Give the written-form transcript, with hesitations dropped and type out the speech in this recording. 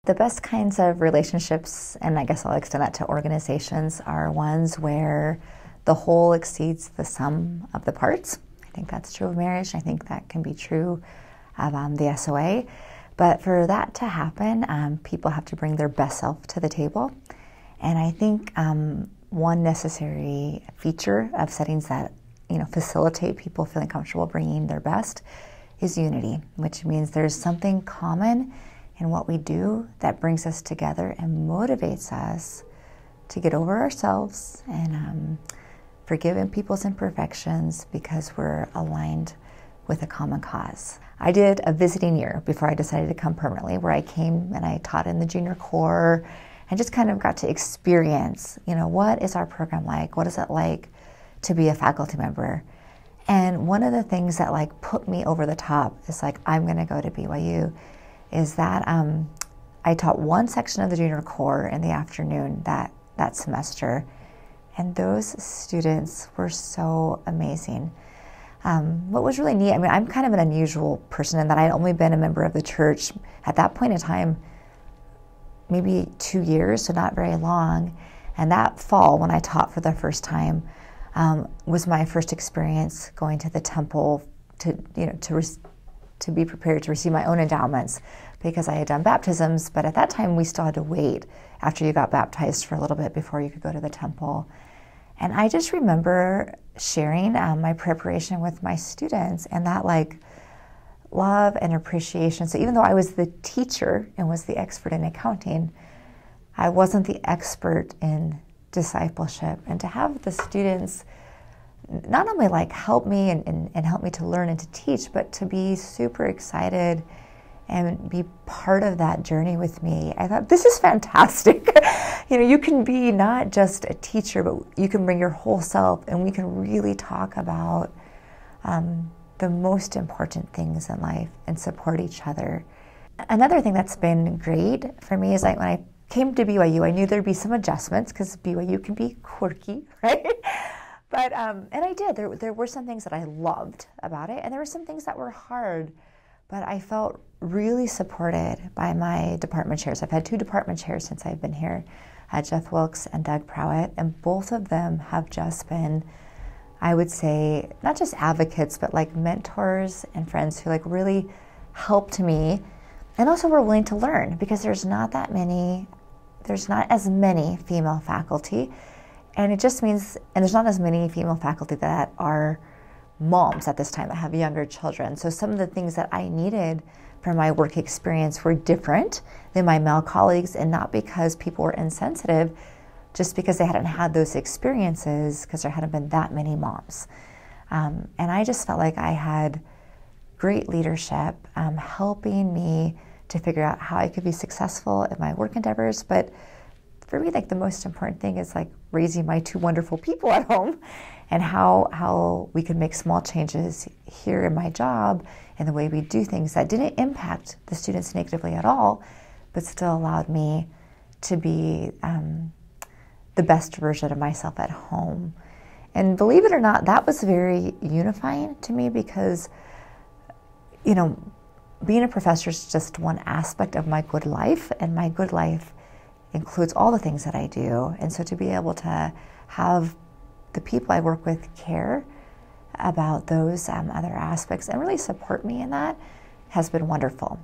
The best kinds of relationships, and I guess I'll extend that to organizations, are ones where the whole exceeds the sum of the parts. I think that's true of marriage. I think that can be true of the SOA. But for that to happen, people have to bring their best self to the table. And I think one necessary feature of settings that facilitate people feeling comfortable bringing their best is unity, which means there's something common in what we do that brings us together and motivates us to get over ourselves and forgive people's imperfections because we're aligned with a common cause. I did a visiting year before I decided to come permanently, where I came and I taught in the junior corps and just kind of got to experience, what is our program like? What is it like to be a faculty member? And one of the things that put me over the top is I'm going to go to BYU is that I taught one section of the junior corps in the afternoon that semester, and those students were so amazing. What was really neat, I'm kind of an unusual person in that I'd only been a member of the church at that point in time, maybe 2 years, so not very long. And that fall, when I taught for the first time, was my first experience going to the temple to be prepared to receive my own endowments, because I had done baptisms, but at that time we still had to wait after you got baptized for a little bit before you could go to the temple. And I just remember sharing my preparation with my students and that love and appreciation. So even though I was the teacher and was the expert in accounting, I wasn't the expert in discipleship. And to have the students not only help me and help me to learn and to teach, but to be super excited and be part of that journey with me, I thought, this is fantastic. You can be not just a teacher, but you can bring your whole self, and we can really talk about the most important things in life and support each other. Another thing that's been great for me is when I came to BYU, I knew there'd be some adjustments because BYU can be quirky, right? But, and I did. There were some things that I loved about it, and there were some things that were hard, but I felt really supported by my department chairs. I've had 2 department chairs since I've been here, Jeff Wilkes and Doug Prowett, and both of them have just been, I would say, not just advocates, but mentors and friends who really helped me, and also were willing to learn, because there's not as many female faculty. And it just means, and there's not as many female faculty that are moms at this time that have younger children. So some of the things that I needed from my work experience were different than my male colleagues, and not because people were insensitive, just because they hadn't had those experiences, because there hadn't been that many moms. And I just felt like I had great leadership helping me to figure out how I could be successful in my work endeavors. But for me, the most important thing is raising my 2 wonderful people at home, and how we could make small changes here in my job and the way we do things that didn't impact the students negatively at all, but still allowed me to be the best version of myself at home. And believe it or not, that was very unifying to me, because, being a professor is just one aspect of my good life, and my good life includes all the things that I do. And so to be able to have the people I work with care about those other aspects and really support me in that has been wonderful.